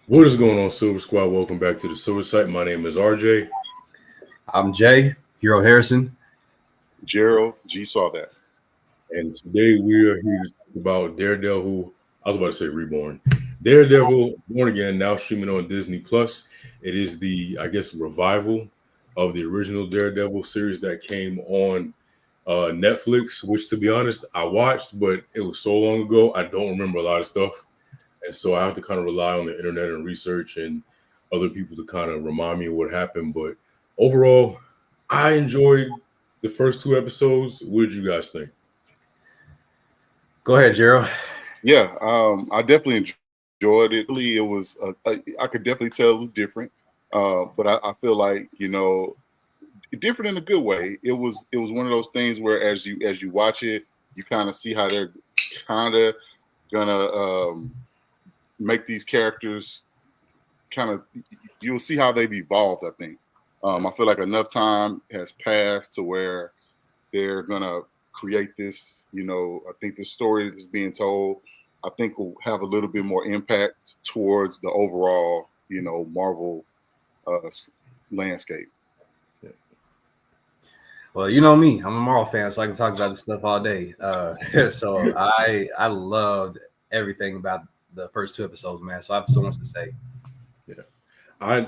What is going on, Silver Squad? Welcome back to the Silver Site. My name is RJ. I'm Jay, Hero Harrison. Gerald G saw that. And today we are here to talk about Daredevil. I was about to say Reborn. Daredevil Born Again, now streaming on Disney Plus. It is the, I guess, revival of the original Daredevil series that came on Netflix, which to be honest, I watched, but it was so long ago, I don't remember a lot of stuff. And so I have to kind of rely on the internet and research and other people to kind of remind me of what happened. But overall, I enjoyed the first two episodes. What did you guys think? Go ahead, Gerald. Yeah, I definitely enjoyed it. Really, it was. I could definitely tell it was different, but I feel like different in a good way. It was one of those things where as you watch it, you kind of see how they're kind of gonna make these characters kind of. You'll see how they've evolved. I think. I feel like enough time has passed to where they're gonna create this. I think the story that's being told, I think will have a little bit more impact towards the overall, Marvel landscape. Well, you know me, I'm a Marvel fan, so I can talk about this stuff all day. So I loved everything about the first two episodes, man. So I have so much to say. Yeah,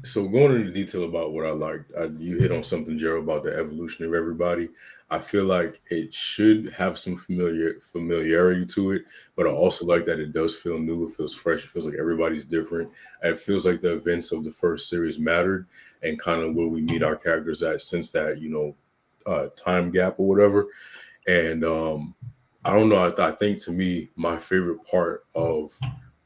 so going into detail about what I liked, you hit on something, Gerald, about the evolution of everybody. I feel like it should have some familiarity to it, but I also like that it does feel new. It feels fresh. It feels like everybody's different. It feels like the events of the first series mattered and kind of where we meet our characters at since that time gap or whatever. And I don't know. I think to me, my favorite part of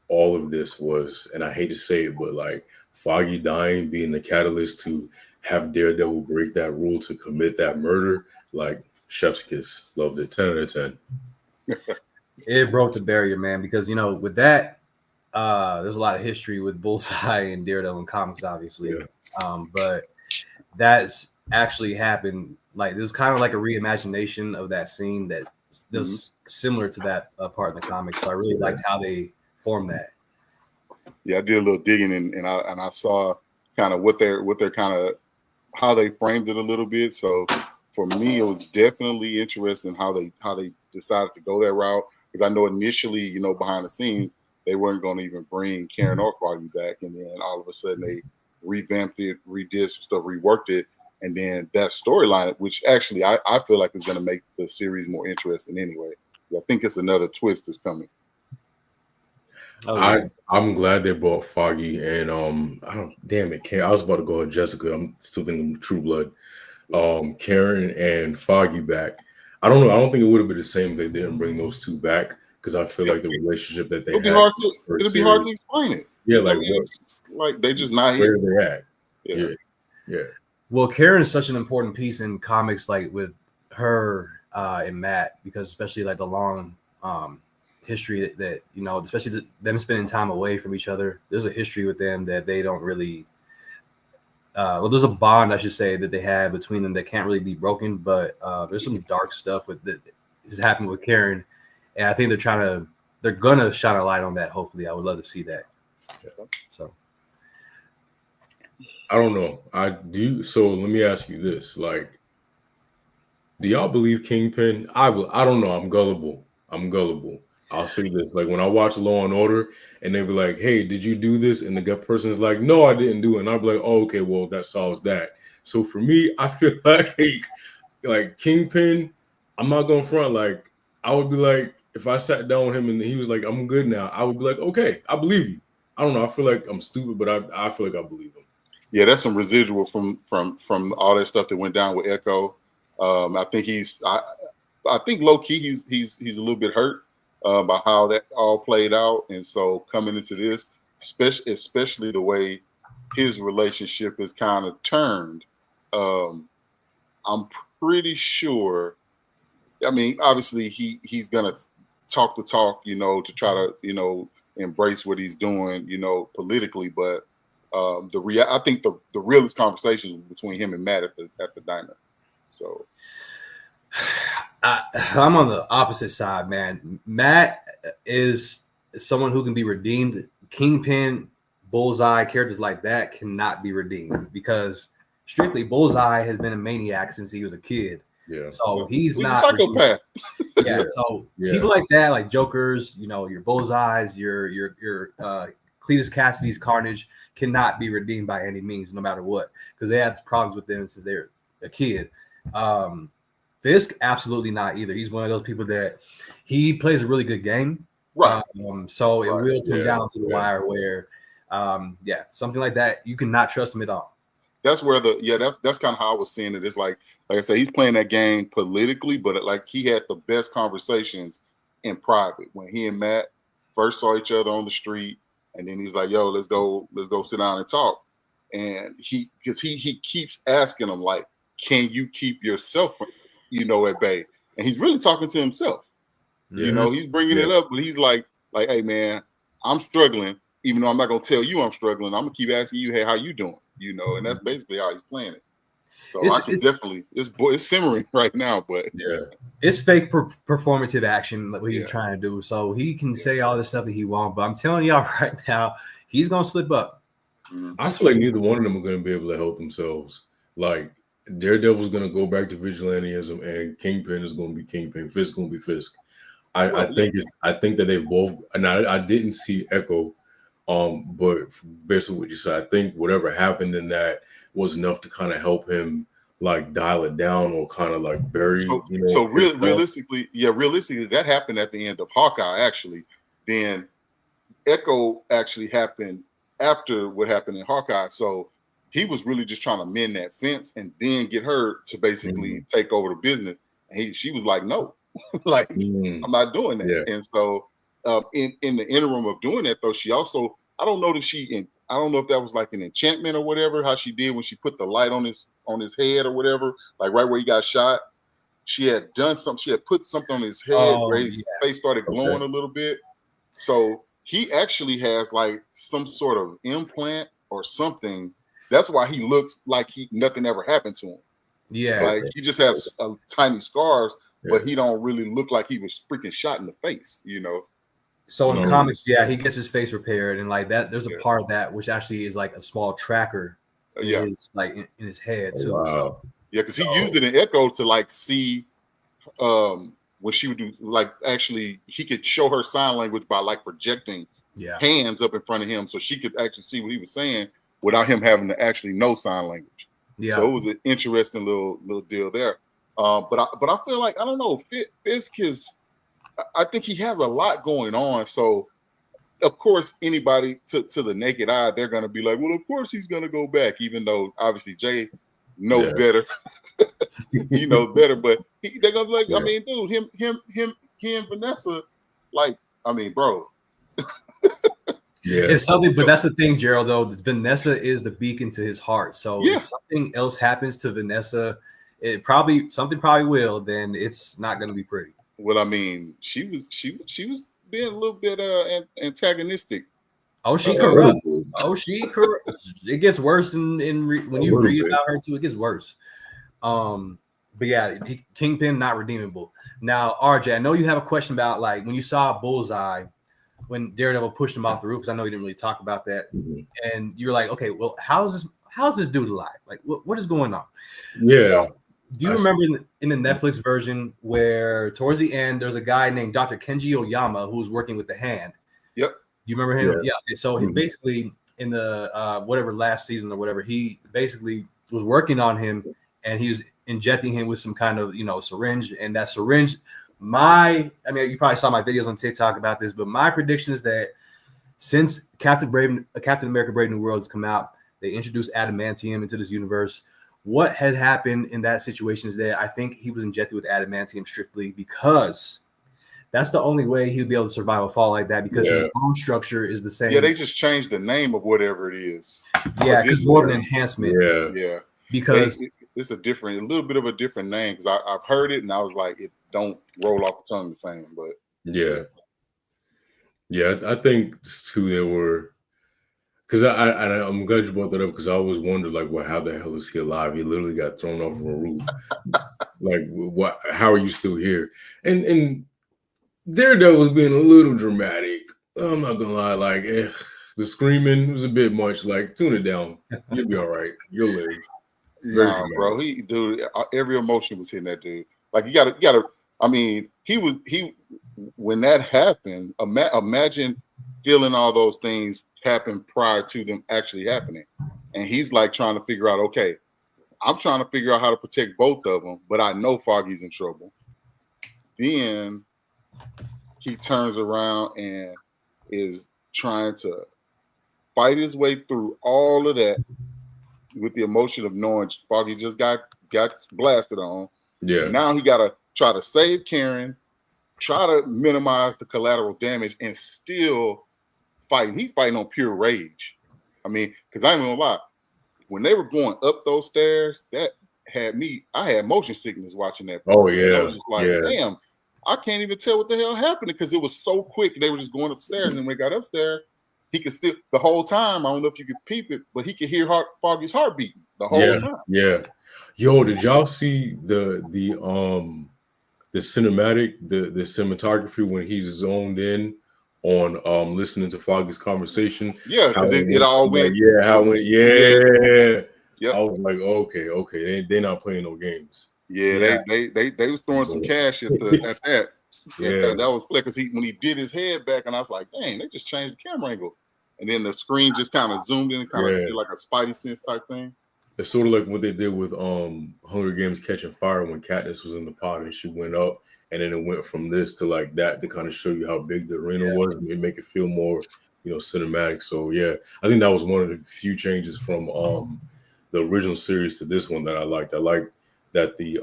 all of this was, and I hate to say it, but like Foggy dying being the catalyst to have Daredevil break that rule to commit that murder, like chef's kiss. Loved it. 10 out of 10. It broke the barrier, man, because with that, there's a lot of history with Bullseye and Daredevil in comics, obviously. Yeah. But that's actually happened. Like there's kind of like a reimagination of that scene that was similar to that part in the comics. So I really liked how they formed that. Yeah, I did a little digging and I saw kind of what they're kind of how they framed it a little bit. So for me, it was definitely interesting how they decided to go that route, because I know initially, behind the scenes, they weren't going to even bring Karen or Foggy back, and then all of a sudden they revamped it, redid some stuff, reworked it, and then that storyline, which actually I feel like is going to make the series more interesting anyway. I think it's another twist that's coming. Oh, yeah. I'm glad they brought Foggy and I was about to go with Jessica. I'm still thinking True Blood. Karen and Foggy back. I don't know. I don't think it would have been the same if they didn't bring those two back, because I feel like the relationship that they it'll be hard to explain it. Yeah, like they just not where here. they're at. Yeah. Well, Karen is such an important piece in comics, like with her and Matt, because especially like the long history that especially them spending time away from each other. There's a history with them that they don't really. There's a bond, I should say, that they have between them that can't really be broken. But there's some dark stuff that is happening with Karen, and I think they're gonna shine a light on that. Hopefully, I would love to see that. Yeah. So. I don't know. I do. So let me ask you this: like, do y'all believe Kingpin? I don't know. I'm gullible. I'll say this: like when I watch Law and Order, and they be like, "Hey, did you do this?" and the gut person's like, "No, I didn't do it," and I'll be like, "Oh, okay. Well, that solves that." So for me, I feel like Kingpin. I'm not gonna front. Like I would be like, if I sat down with him and he was like, "I'm good now," I would be like, "Okay, I believe you." I don't know. I feel like I'm stupid, but I feel like I believe him. Yeah, that's some residual from all that stuff that went down with Echo. I think I think low key he's a little bit hurt by how that all played out, and so coming into this, especially the way his relationship is kind of turned, I'm pretty sure. I mean, obviously he's gonna talk the talk, to try to embrace what he's doing, politically, but. I think the realest conversations between him and Matt at the diner. So I'm on the opposite side, man. Matt is someone who can be redeemed. Kingpin Bullseye, characters like that cannot be redeemed because strictly Bullseye has been a maniac since he was a kid. Yeah. So he's a not psychopath. Yeah. So people like that, like Jokers, your Bullseyes, your Cletus Cassidy's Carnage cannot be redeemed by any means, no matter what, because they had problems with them since they're a kid. Fisk, absolutely not either. He's one of those people that he plays a really good game. Right. So it will come down to the wire where, something like that, you cannot trust him at all. That's where that's kind of how I was seeing it. It's like I said, he's playing that game politically, but like he had the best conversations in private when he and Matt first saw each other on the street, and then he's like, "Yo, let's go sit down and talk." And he keeps asking him like, "Can you keep yourself, at bay?" And he's really talking to himself. Yeah. He's bringing it up, but he's like, "Hey man, I'm struggling. Even though I'm not gonna tell you I'm struggling, I'm gonna keep asking you, hey, how you doing?" And that's basically how he's playing it. So it's simmering right now, but it's fake performative action like what he's trying to do. So he can say all this stuff that he wants, but I'm telling y'all right now, he's gonna slip up. I feel like neither one of them are gonna be able to help themselves. Like Daredevil's gonna go back to vigilantism, and Kingpin is gonna be Kingpin. Fisk gonna be Fisk. I think that they've both. And I didn't see Echo. But based on what you said, I think whatever happened in that was enough to kind of help him like dial it down or kind of like bury. Realistically, that happened at the end of Hawkeye. Actually, then Echo actually happened after what happened in Hawkeye. So he was really just trying to mend that fence and then get her to basically take over the business. And she was like, "No, like I'm not doing that." Yeah. And so in the interim of doing that, though, she also I don't know if that was like an enchantment or whatever, how she did when she put the light on his head or whatever, like right where he got shot. She had done something. She had put something on his head where his face started glowing a little bit. So he actually has like some sort of implant or something. That's why he looks like nothing ever happened to him. Yeah, like he just has tiny scars, but he don't really look like he was freaking shot in the face. So in comics, he gets his face repaired, and like that, there's a part of that which actually is like a small tracker, in his head too. Wow. So because he used it in Echo to like see, when she would do like actually he could show her sign language by like projecting hands up in front of him, so she could actually see what he was saying without him having to actually know sign language. Yeah. So it was an interesting little deal there. But I feel like I don't know, Fisk is. I think he has a lot going on. So, of course, anybody to the naked eye, they're going to be like, well, of course he's going to go back, even though obviously Jay knows better. He knows better, but they're going to be like, I mean, dude, him and Vanessa, like, I mean, bro. It's something, but that's the thing, Gerald, though. Vanessa is the beacon to his heart. So if something else happens to Vanessa, something probably will, then it's not going to be pretty. Well, I mean, she was being a little bit antagonistic. Oh, she corrupt. It gets worse when you read about her too. It gets worse. But yeah, Kingpin not redeemable. Now, RJ, I know you have a question about like when you saw Bullseye when Daredevil pushed him off the roof. Because I know you didn't really talk about that, and you're like, okay, well, how's this dude alive? Like, what is going on? Yeah. So, do you remember in the Netflix version where towards the end there's a guy named Dr. Kenji Oyama who's working with the hand? Yep. Do you remember him? Yeah. So he basically in the whatever last season or whatever, he basically was working on him and he was injecting him with some kind of syringe. And that syringe, you probably saw my videos on TikTok about this, but my prediction is that since Captain America: Brave New World has come out, they introduced adamantium into this universe. What had happened in that situation is that I think he was injected with adamantium strictly because that's the only way he'd be able to survive a fall like that because his bone structure is the same. Yeah, they just changed the name of whatever it is. Yeah, because more of an enhancement. Yeah. Because it's a little bit of a different name because I've heard it and I was like, it don't roll off the tongue the same. But I think it's two that were. Because I'm glad you brought that up because I always wondered how the hell is he alive? He literally got thrown off of a roof. Like what? How are you still here? And Daredevil was being a little dramatic. I'm not gonna lie. The screaming was a bit much. Like, tune it down. You'll be all right. You'll live. Very Nah, bro. Every emotion was hitting that dude. Like you gotta. I mean, he when that happened. Imagine feeling all those things happen prior to them actually happening, and he's like trying to figure out. Okay, I'm trying to figure out how to protect both of them, but I know Foggy's in trouble. Then he turns around and is trying to fight his way through all of that with the emotion of knowing Foggy just got blasted on. Yeah. And now he got to try to save Karen, try to minimize the collateral damage, and still fighting. He's fighting on pure rage. I mean, because I ain't gonna lie, when they were going up those stairs, that I had motion sickness watching that. Oh yeah. I was just like, damn, I can't even tell what the hell happened because it was so quick. They were just going upstairs, and then when they got upstairs, he could still the whole time. I don't know if you could peep it, but he could hear Foggy's heart beating the whole time. Yeah. Yo, did y'all see the cinematic, the cinematography when he's zoned in on listening to Foggy's conversation? Yeah, because it all went. Yeah, how it went. Yeah. Yep. I was like, okay, they're not playing no games. Yeah, they was throwing some cash at that. Yeah, that was because when he did his head back, and I was like, dang, they just changed the camera angle, and then the screen just kind of zoomed in, and kind of did like a Spidey sense type thing. It's sort of like what they did with Hunger Games Catching Fire when Katniss was in the pod and she went up, and then it went from this to like that to kind of show you how big the arena was and make it feel more, cinematic. So yeah, I think that was one of the few changes from the original series to this one that I liked. I like that the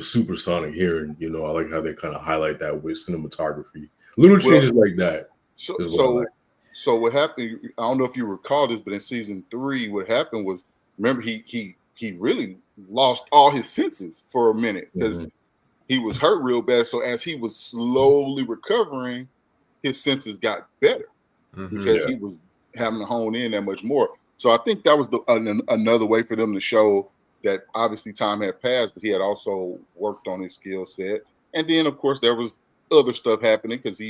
supersonic hearing, I like how they kind of highlight that with cinematography. Little changes like that. So what happened? I don't know if you recall this, but in season 3, what happened was, remember he really lost all his senses for a minute because he was hurt real bad. So as he was slowly recovering, his senses got better because he was having to hone in that much more. So I think that was another way for them to show that obviously time had passed, but he had also worked on his skill set. And then, of course, there was other stuff happening because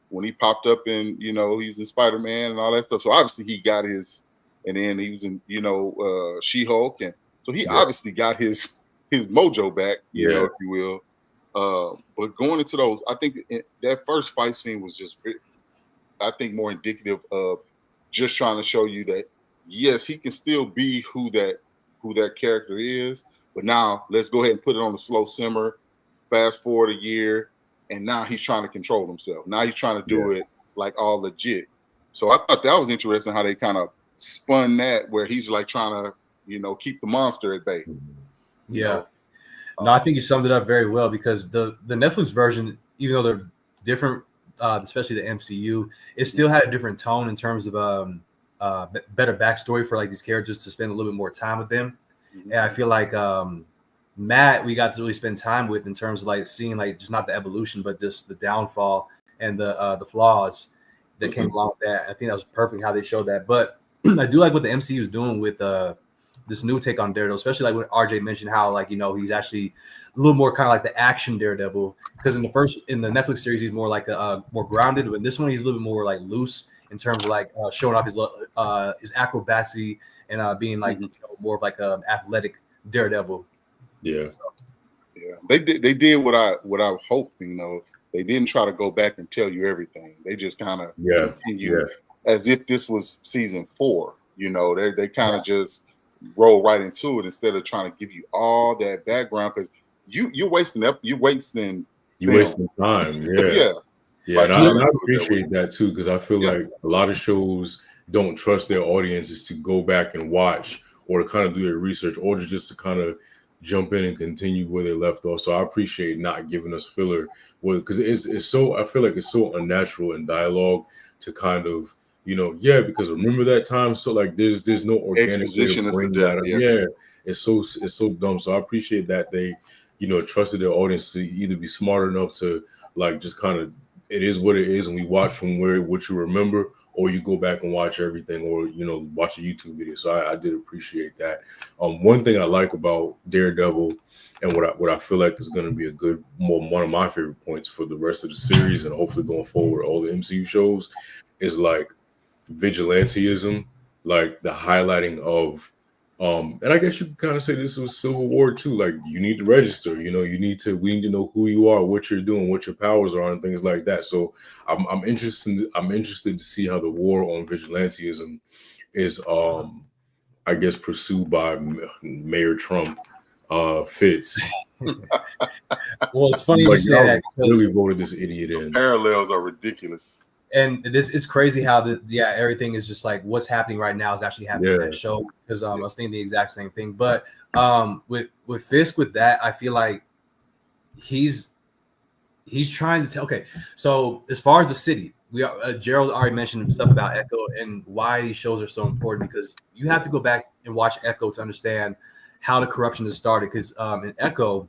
when he popped up in, he's in Spider-Man and all that stuff. So obviously he got his, and then he was in, She-Hulk. And so he obviously got his mojo back, if you will. But going into those, I think that first fight scene was just, I think, more indicative of just trying to show you that, yes, he can still be who that character is, but now let's go ahead and put it on the slow simmer, fast forward a year, and now he's trying to control himself. Now he's trying to do it like all legit. So I thought that was interesting how they kind of spun that, where he's like trying to, keep the monster at bay. Yeah. No, I think you summed it up very well because the Netflix version, even though they're different, especially the MCU, it still had a different tone in terms of better backstory for like these characters to spend a little bit more time with them. And I feel like Matt, we got to really spend time with in terms of like seeing like just not the evolution, but just the downfall and the flaws that came along with that. I think that was perfect how they showed that. But I do like what the MCU is doing with this new take on Daredevil, especially like when RJ mentioned how like he's actually a little more kind of like the action Daredevil, because in the Netflix series he's more like more grounded, but in this one he's a little bit more like loose in terms of like showing off his acrobacy and being like more of like an athletic Daredevil. Yeah, they did what I hoped. They didn't try to go back and tell you everything. They just kind of continued as if this was season 4. They kind of just roll right into it instead of trying to give you all that background, because you're wasting time. Yeah, and I appreciate that too, because I feel like a lot of shows don't trust their audiences to go back and watch or to kind of do their research or just to kind of jump in and continue where they left off. So I appreciate not giving us filler, because it's so, I feel like it's so unnatural in dialogue to kind of, because remember that time. So like there's no organic way to bring that up. Yeah, it's so dumb. So I appreciate that they, trusted their audience to either be smart enough to like just kind of, it is what it is, and we watch from what you remember, or you go back and watch everything, or watch a YouTube video. So I did appreciate that. One thing I like about Daredevil, and what I feel like is going to be one of my favorite points for the rest of the series, and hopefully going forward all the MCU shows, is like vigilanteism, like the highlighting of and I guess you can kind of say this was Civil War too. Like you need to register, you know, we need to know who you are, what you're doing, what your powers are, and things like that. So I'm interested to see how the war on vigilanteism is I guess pursued by Mayor Trump Fitz. Well, it's funny you Like say y'all that really voted this idiot in. Parallels are ridiculous. and this is crazy how everything is just like what's happening right now is actually happening in that show, because I was thinking the exact same thing. But with Fisk, with that, I feel like he's trying to tell. Okay, so as far as the city, Gerald already mentioned stuff about Echo and why these shows are so important, because you have to go back and watch Echo to understand how the corruption has started. Because in Echo,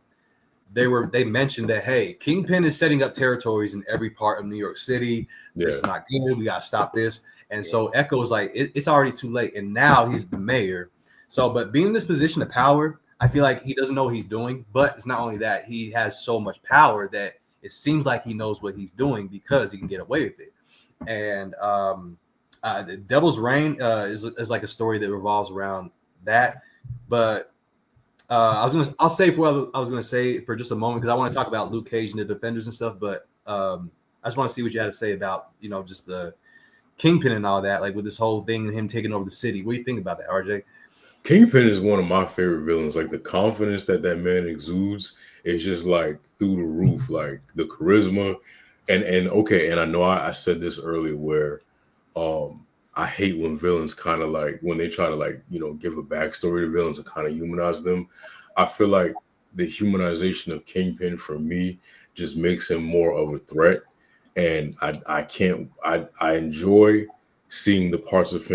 they mentioned that, hey, Kingpin is setting up territories in every part of New York City. This is not good. We gotta stop this. And so Echo is like, it's already too late. And now he's the mayor. So, but being in this position of power, I feel like he doesn't know what he's doing. But it's not only that, he has so much power that it seems like he knows what he's doing because he can get away with it. And the Devil's Reign is like a story that revolves around that. But I'll say for what I was gonna say for just a moment, because I want to talk about Luke Cage and the Defenders and stuff. But I just want to see what you had to say about, you know, just the Kingpin and all that, like with this whole thing and him taking over the city. What do you think about that, RJ? Kingpin is one of my favorite villains. Like the confidence that man exudes is just like through the roof. Like the charisma, and okay. And I know I said this earlier where I hate when villains kind of like when they try to like, you know, give a backstory to villains and kind of humanize them. I feel like the humanization of Kingpin for me just makes him more of a threat. And I enjoy seeing the parts of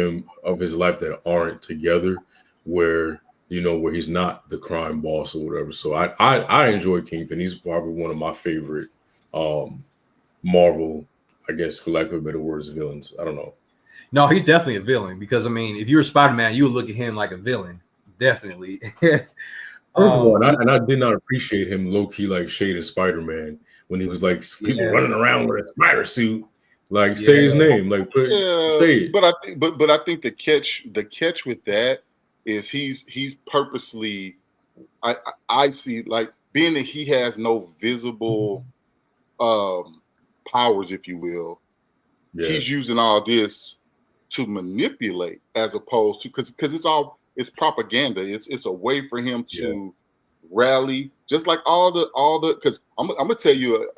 his life that aren't together, where, you know, where he's not the crime boss or whatever. So I enjoy Kingpin. He's probably one of my favorite Marvel, I guess, for lack of a better words, villains. I don't know. No, he's definitely a villain, because I mean, if you were Spider-Man, you would look at him like a villain, definitely. First of all, and I did not appreciate him low key like shading Spider-Man when he was like people running around with a spider suit. Like say his name, like say it. But I think the catch with that is he's purposely. I see, like, being that he has no visible powers, if you will. He's using all this to manipulate, as opposed to because it's propaganda. It's a way for him to rally, just like all the because I'm gonna tell you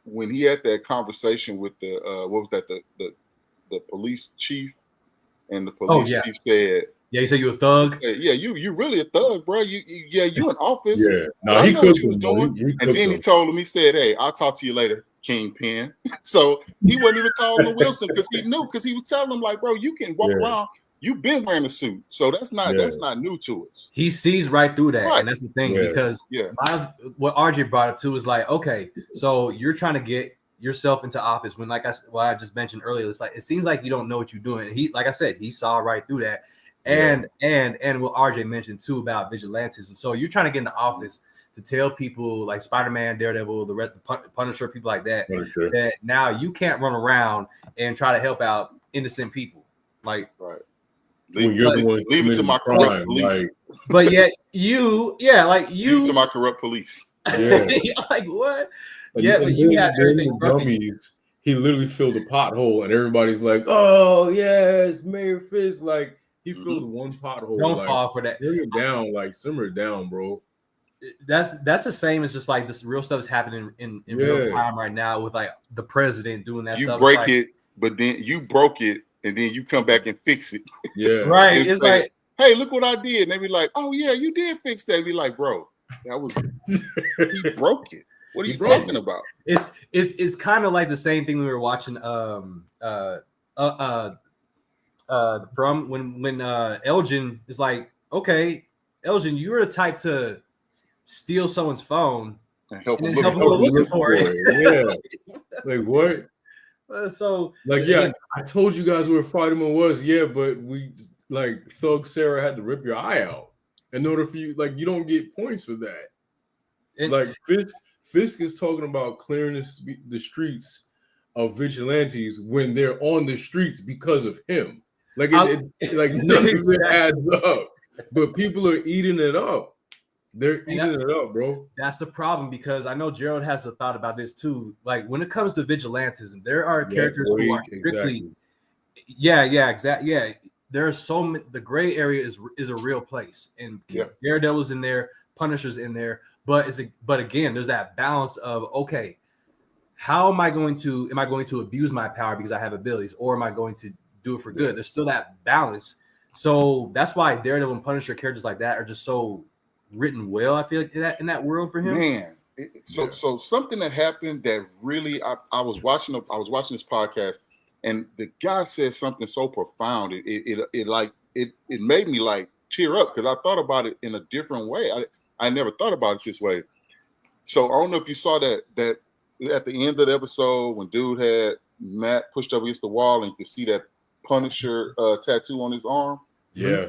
when he had that conversation with the what was that, the police chief, and the police chief said, he said you a thug. Yeah, you really a thug, bro. You in office. No, he cooked him. And then he told him, he said, "Hey, I'll talk to you later, Kingpin." So he wasn't even calling him Wilson because he knew, because he was telling him like, "Bro, you can walk around. You've been wearing a suit, so that's not new to us." He sees right through that, and that's the thing, because what RJ brought up too is like, okay, so you're trying to get yourself into office when, like I just mentioned earlier, it's like it seems like you don't know what you're doing. He, like I said, he saw right through that. And what RJ mentioned too about vigilantism. So you're trying to get into office to tell people like Spider-Man, Daredevil, the Punisher, people like that, that now you can't run around and try to help out innocent people. Like, leave it to my corrupt police. But yet you leave it to my corrupt police. Like what? But you got everything. Dummies. He literally filled a pothole, and everybody's like, "Oh yes, Mayor Fisk." Like, he filled one pothole. Don't fall for that. Bring it down, like simmer it down, bro. That's the same as just like this real stuff is happening in real time right now with like the president doing that stuff. You break it, but then you broke it, and then you come back and fix it. Right. It's say, like, hey, look what I did. And they be like, oh yeah, you did fix that. And be like, bro, that was he broke it. What are you talking about? It's kind of like the same thing we were watching from when Elgin is like, okay, Elgin, you're the type to steal someone's phone and help them looking for it. Like what? So like, I told you guys where Fireman was, but we like Thug Sarah had to rip your eye out in order for you. Like, you don't get points for that. Like Fisk is talking about clearing the streets of vigilantes when they're on the streets because of him. Like like none of it adds up. But people are eating it up. They're eating it up, bro. That's the problem, because I know Gerald has a thought about this too. Like when it comes to vigilantism, there are characters who are strictly, exactly. There's the gray area is a real place, and Daredevil's in there, Punisher's in there, but again, there's that balance of, okay, how am I going to abuse my power because I have abilities, or am I going to do it for good? There's still that balance. So that's why Daredevil and Punisher characters like that are just so written well. I feel like in that world for him. Man, so something that happened that really I was watching this podcast, and the guy said something so profound. It made me like tear up, because I thought about it in a different way. I never thought about it this way. So I don't know if you saw that at the end of the episode when dude had Matt pushed up against the wall and you could see that Punisher tattoo on his arm. Yeah.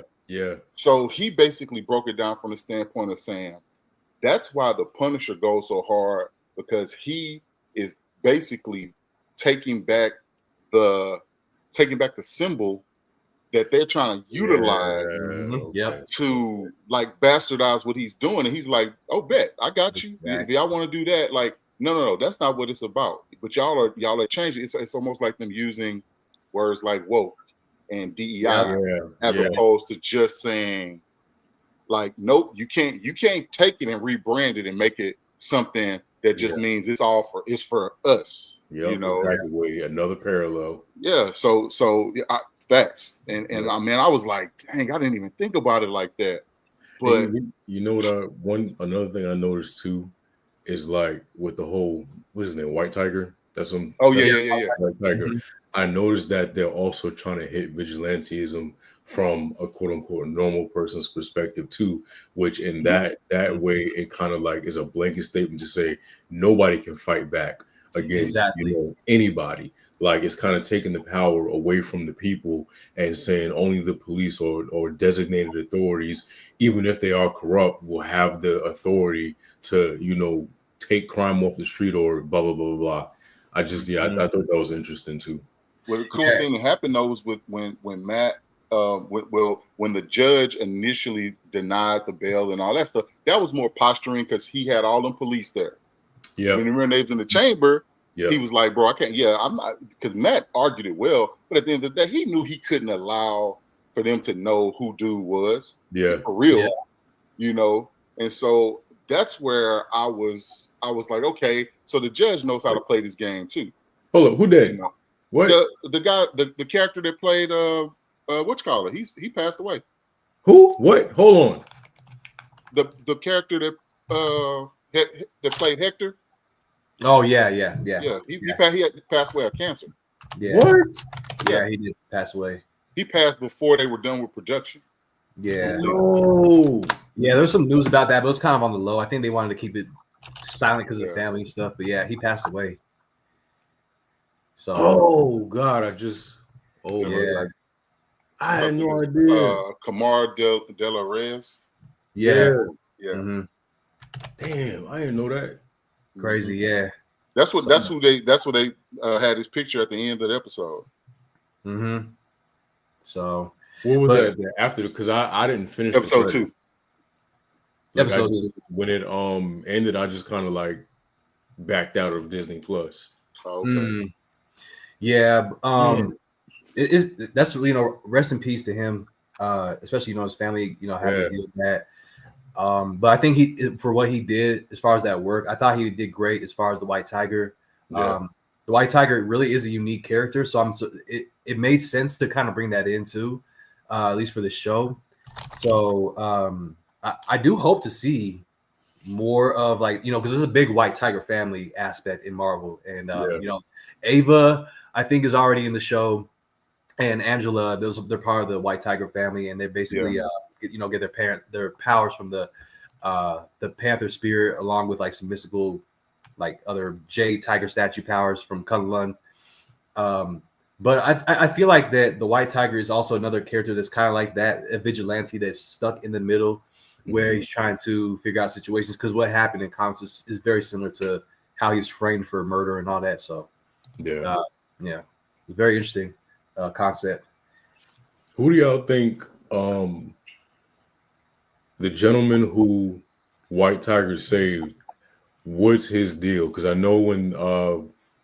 So he basically broke it down from the standpoint of saying that's why the Punisher goes so hard, because he is basically taking back the symbol that they're trying to utilize to like bastardize what he's doing. And he's like, oh, bet I got you. If y'all want to do that, like, no, that's not what it's about. But y'all are changing. It's almost like them using words like woke and DEI as opposed to just saying, like, nope, you can't take it and rebrand it and make it something that just means it's for us. Yep, you know, exactly. Another parallel. Yeah. So facts. And I mean, I was like, dang, I didn't even think about it like that. But you know what? Another thing I noticed too is like with the whole, what is his name, White Tiger? That's him. Oh yeah. White Tiger. I noticed that they're also trying to hit vigilantism from a quote unquote normal person's perspective too, which in that way it kind of like is a blanket statement to say nobody can fight back against anybody. Like it's kind of taking the power away from the people and saying only the police or designated authorities, even if they are corrupt, will have the authority to, take crime off the street or blah, blah, blah, blah. I thought that was interesting too. Well, the cool thing that happened though was with when Matt, when the judge initially denied the bail and all that stuff, that was more posturing because he had all them police there. Yeah. When they was in the chamber, he was like, bro, I can't. Yeah, I'm not, because Matt argued it well, but at the end of the day, he knew he couldn't allow for them to know who dude was. Yeah. For real. And so that's where I was like, okay, so the judge knows how to play this game too. Hold up, who did? What? The guy, the character that played whatchamacallit, he passed away. Who? What? Hold on. The character that played Hector. Oh yeah. He had passed away of cancer. Yeah. What? Yeah, he did pass away. He passed before they were done with production. Yeah. No. Yeah, there's some news about that, but it's kind of on the low. I think they wanted to keep it silent because of the family and stuff. But yeah, he passed away. So. Oh God, I had no idea. Kamar de la Reyes. Yeah. Mm-hmm. Damn, I didn't know that. Crazy, yeah. That's what they had his picture at the end of the episode. Mm-hmm. So what was that after? Because I didn't finish episode 2. Episode 2. When it ended, I just kind of like backed out of Disney Plus. Oh, okay. Yeah. That's rest in peace to him. Especially his family. Having to deal with that. But I think for what he did as far as that work, I thought he did great as far as the White Tiger. Yeah. The White Tiger really is a unique character, so it made sense to kind of bring that in too, at least for the show. So I do hope to see more of because there's a big White Tiger family aspect in Marvel, and Ava I think is already in the show, and Angela, they're part of the White Tiger family, and they basically get their powers from the Panther spirit, along with some mystical other Jade Tiger statue powers from Kunlun. But I feel like that the White Tiger is also another character that's kind of like that, a vigilante that's stuck in the middle, where he's trying to figure out situations, because what happened in comics is very similar to how he's framed for murder and all that. So Yeah. Yeah, very interesting concept. Who do y'all think the gentleman who White Tiger saved, what's his deal? Because I know when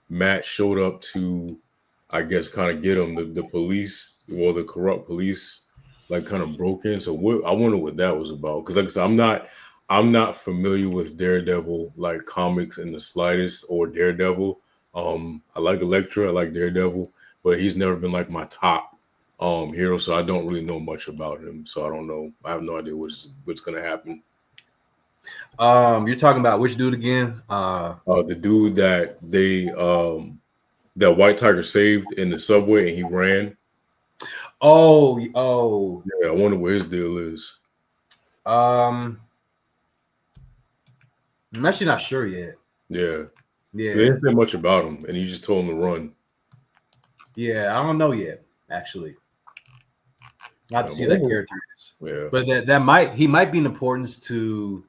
Matt showed up to, I guess, kind of get him, the police, well, the corrupt police, like kind of broke in. So I wonder what that was about. Because like I said, I'm not familiar with Daredevil like comics in the slightest, or Daredevil. I like Elektra, I like Daredevil, but he's never been like my top hero, so I don't really know much about him. So I don't know. I have no idea what's gonna happen. You're talking about which dude again? The dude that that White Tiger saved in the subway and he ran. Oh. Yeah, I wonder what his deal is. I'm actually not sure yet. Yeah. Yeah. They didn't say much about him, and he just told him to run. Yeah, I don't know yet, actually. Not to see that character is. Yeah. But he might be an importance to,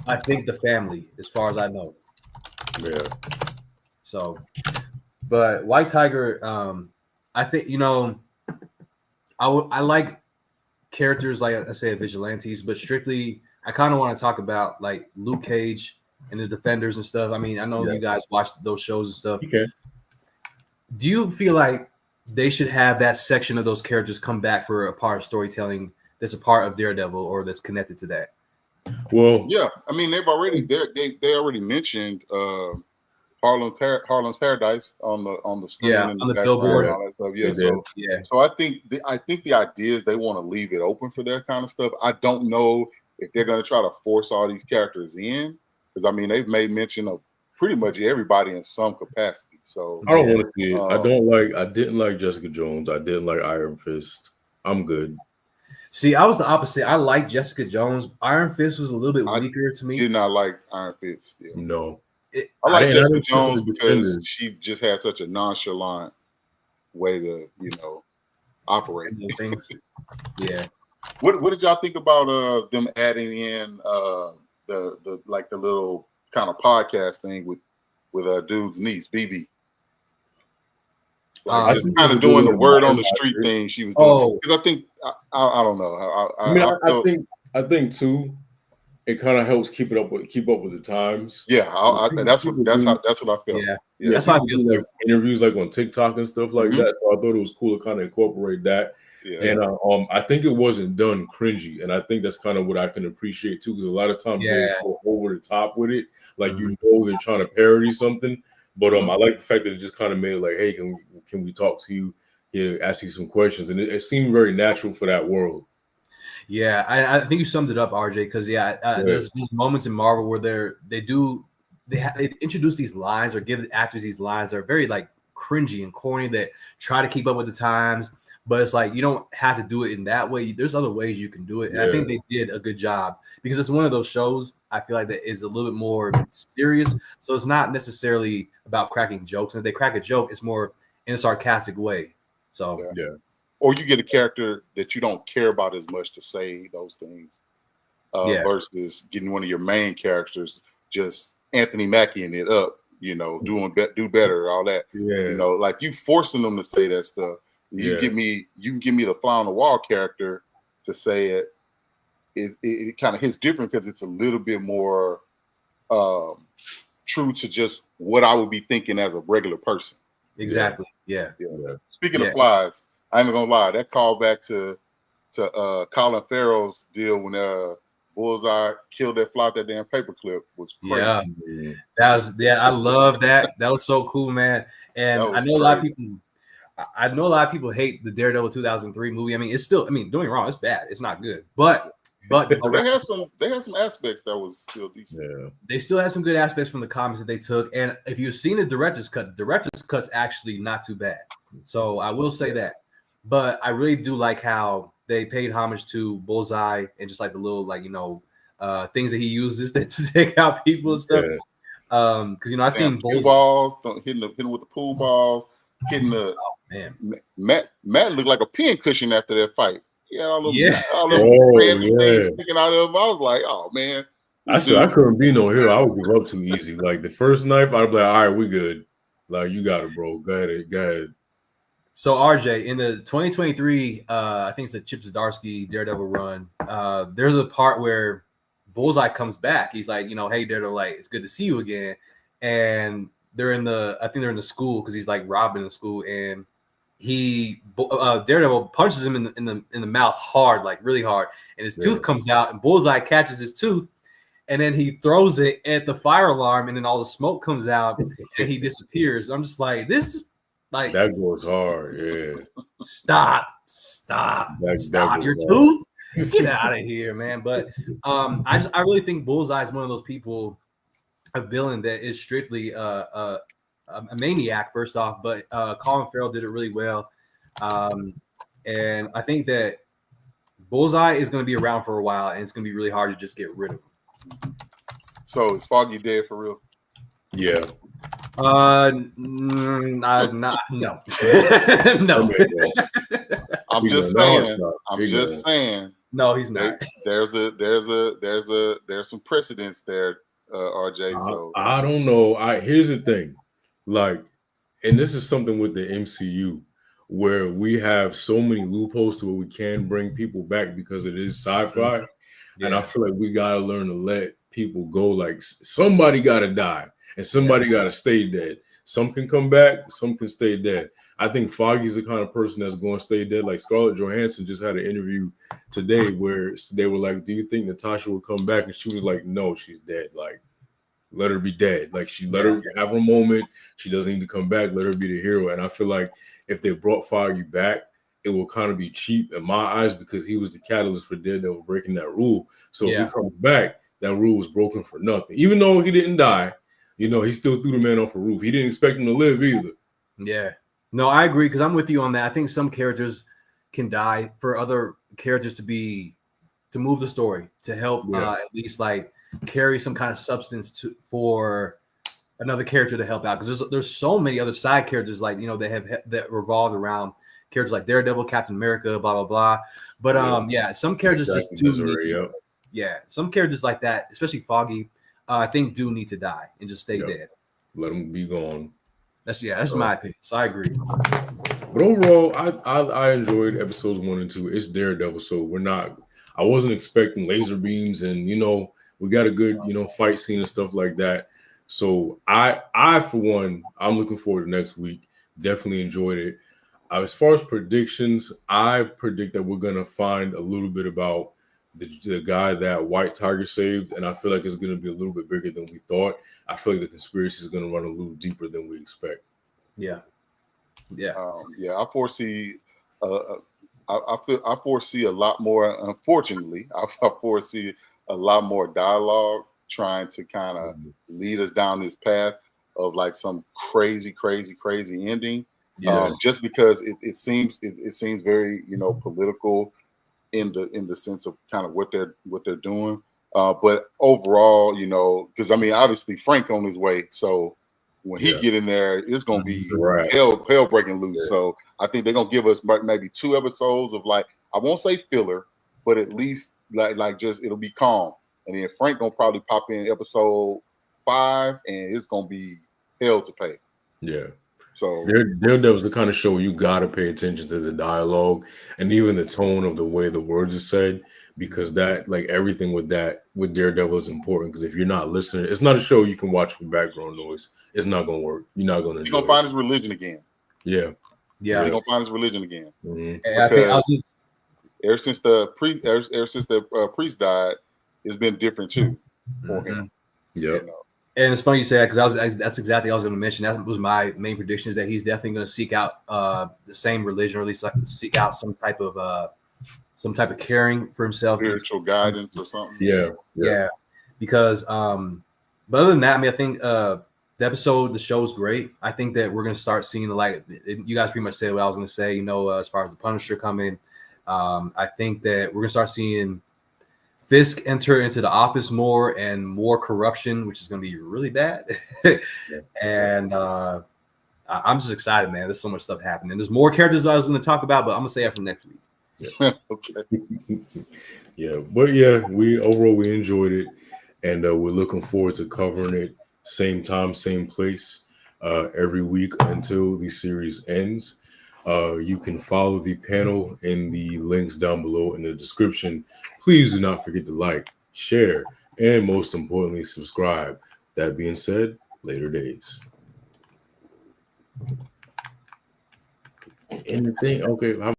I think, the family, as far as I know. Yeah. So, but White Tiger, I think, I like characters like I say vigilantes, but strictly I kind of want to talk about like Luke Cage and the Defenders and stuff. I mean, I know you guys watch those shows and stuff. Okay. Do you feel like they should have that section of those characters come back for a part of storytelling that's a part of Daredevil or that's connected to that? Well, yeah, I mean they already mentioned Harlem's Paradise on the screen and on the billboard and all that stuff. Yeah, so I think the idea is they want to leave it open for that kind of stuff. I don't know if they're going to try to force all these characters in, because I mean they've made mention of pretty much everybody in some capacity. So I don't want to see it. I didn't like Jessica Jones. I didn't like Iron Fist. I'm good. See, I was the opposite. I like Jessica Jones. Iron Fist was a little bit weaker to me. Did not like Iron Fist. Yeah. No. I like Jessica Jones because she just had such a nonchalant way to, operate things. Yeah. What did y'all think about them adding in the little kind of podcast thing with dude's niece, BB? Just kind of doing the word on the street thing she was doing. Because I think I don't know. I think too, it kind of helps keep up with the times. Yeah, that's what I felt. Yeah, that's how I feel. Like interviews like on TikTok and stuff like that. So I thought it was cool to kind of incorporate that. Yeah. And I think it wasn't done cringy, and I think that's kind of what I can appreciate too, because a lot of times they go over the top with it, like they're trying to parody something. But I like the fact that it just kind of made it like, hey, can we talk to you? Yeah, ask you some questions, and it seemed very natural for that world. Yeah, I think you summed it up, RJ. Because there's these moments in Marvel where they introduce these lines or give the actors these lines that are very like cringy and corny that try to keep up with the times. But it's like you don't have to do it in that way. There's other ways you can do it, and I think they did a good job because it's one of those shows I feel like that is a little bit more serious. So it's not necessarily about cracking jokes. And if they crack a joke, it's more in a sarcastic way. So or you get a character that you don't care about as much to say those things, versus getting one of your main characters just Anthony Mackieing it up, do better, all that. Like you forcing them to say that stuff. You can give me the fly on the wall character to say it. It kind of hits different because it's a little bit more true to just what I would be thinking as a regular person. Exactly. Yeah. Speaking of flies, I ain't gonna lie. That call back to Colin Farrell's deal when Bullseye killed that fly with that damn paperclip was crazy. I love that. That was so cool, man. And I know a lot of people hate the Daredevil 2003 movie. I mean, it's still, don't get me wrong, it's bad. It's not good. But they had some aspects that was still decent. Yeah. They still had some good aspects from the comics that they took. And if you've seen the director's cut's actually not too bad. So I will say that. But I really do like how they paid homage to Bullseye and just like the little things that he uses to take out people and stuff. Because I seen pool balls hitting with the pool balls, hitting the Matt looked like a pin cushion after that fight. Yeah, all those random things sticking out of him. I was like, oh man, I said I couldn't be no hero. I would give up too easy. Like the first knife, I'd be like, all right, we good. Like you got it, bro. Go ahead. So RJ, in the 2023, I think it's the Chip Zdarsky Daredevil run. There's a part where Bullseye comes back. He's like, hey Daredevil, like it's good to see you again. And they're in the school because he's like robbing the school, and Daredevil punches him in the mouth hard, like really hard, and his tooth comes out, and Bullseye catches his tooth, and then he throws it at the fire alarm, and then all the smoke comes out, and he disappears. I'm just like, this, like that goes hard, yeah. Stop your tooth. Get out of here, man. But I really think Bullseye is one of those people, a villain that is strictly a maniac, first off, but Colin Farrell did it really well. And I think that Bullseye is going to be around for a while, and it's going to be really hard to just get rid of him. So is Foggy dead for real? Yeah. No. No. I'm just saying. No, he's not. There's some precedents there, RJ. So I don't know. Here's the thing, like, and this is something with the MCU where we have so many loopholes to where we can bring people back because it is sci-fi, and I feel like we gotta learn to let people go. Like somebody gotta die and somebody gotta stay dead. Some can come back, some can stay dead. I think Foggy's the kind of person that's going to stay dead. Like Scarlett Johansson just had an interview today where they were like, "Do you think Natasha will come back?" And she was like, "No, she's dead. Like, let her be dead. Like, she let her have a moment. She doesn't need to come back. Let her be the hero." And I feel like if they brought Foggy back, it will kind of be cheap in my eyes because he was the catalyst for Daredevil breaking that rule. So if he comes back, that rule was broken for nothing. Even though he didn't die, he still threw the man off a roof. He didn't expect him to live either. Yeah. No, I agree because I'm with you on that. I think some characters can die for other characters to move the story, to help at least like carry some kind of substance for another character to help out. Because there's so many other side characters like that revolve around characters like Daredevil, Captain America, blah blah blah. But some characters just do need to, some characters like that, especially Foggy, I think do need to die and just stay dead. Let them be gone. That's my opinion. So I agree. But overall, I enjoyed episodes 1 and 2. It's Daredevil, so I wasn't expecting laser beams, and we got a good fight scene and stuff like that. So I for one, I'm looking forward to next week. Definitely enjoyed it. As far as predictions, I predict that we're gonna find a little bit about the guy that White Tiger saved, and I feel like it's going to be a little bit bigger than we thought. I feel like the conspiracy is going to run a little deeper than we expect. I foresee. I foresee a lot more. Unfortunately, I foresee a lot more dialogue trying to kind of lead us down this path of like some crazy ending. Just because it seems very political in the sense of kind of what they're doing, but overall, because I mean, obviously Frank on his way, so when he get in there, it's gonna be hell breaking loose. So I think they're gonna give us maybe 2 episodes of like, I won't say filler, but at least like just it'll be calm, and then Frank gonna probably pop in episode 5, and it's gonna be hell to pay. So Daredevil's the kind of show you gotta pay attention to the dialogue and even the tone of the way the words are said, because that, like everything with Daredevil is important. Because if you're not listening, it's not a show you can watch with background noise. It's not gonna work. You're not gonna. He's gonna find his religion again. Yeah. He's gonna find his religion again. Mm-hmm. I think ever since the priest died, it's been different too for him. Yeah. And it's funny you say that because that's exactly what I was going to mention. That was my main prediction, is that he's definitely going to seek out the same religion, or at least seek out some type of caring for himself, spiritual guidance or something. Yeah. Because but other than that, I mean, I think the show is great. I think that we're going to start seeing you guys pretty much said what I was going to say. As far as the Punisher coming, I think that we're going to start seeing Fisk enter into the office more, and more corruption, which is going to be really bad. And I'm just excited, man. There's so much stuff happening. There's more characters I was going to talk about, but I'm going to say that for next week. Okay. But we enjoyed it. and we're looking forward to covering it same time, same place every week until the series ends. You can follow the panel in the links down below in the description. Please do not forget to like, share, and most importantly, subscribe. That being said, later days. And the thing, okay,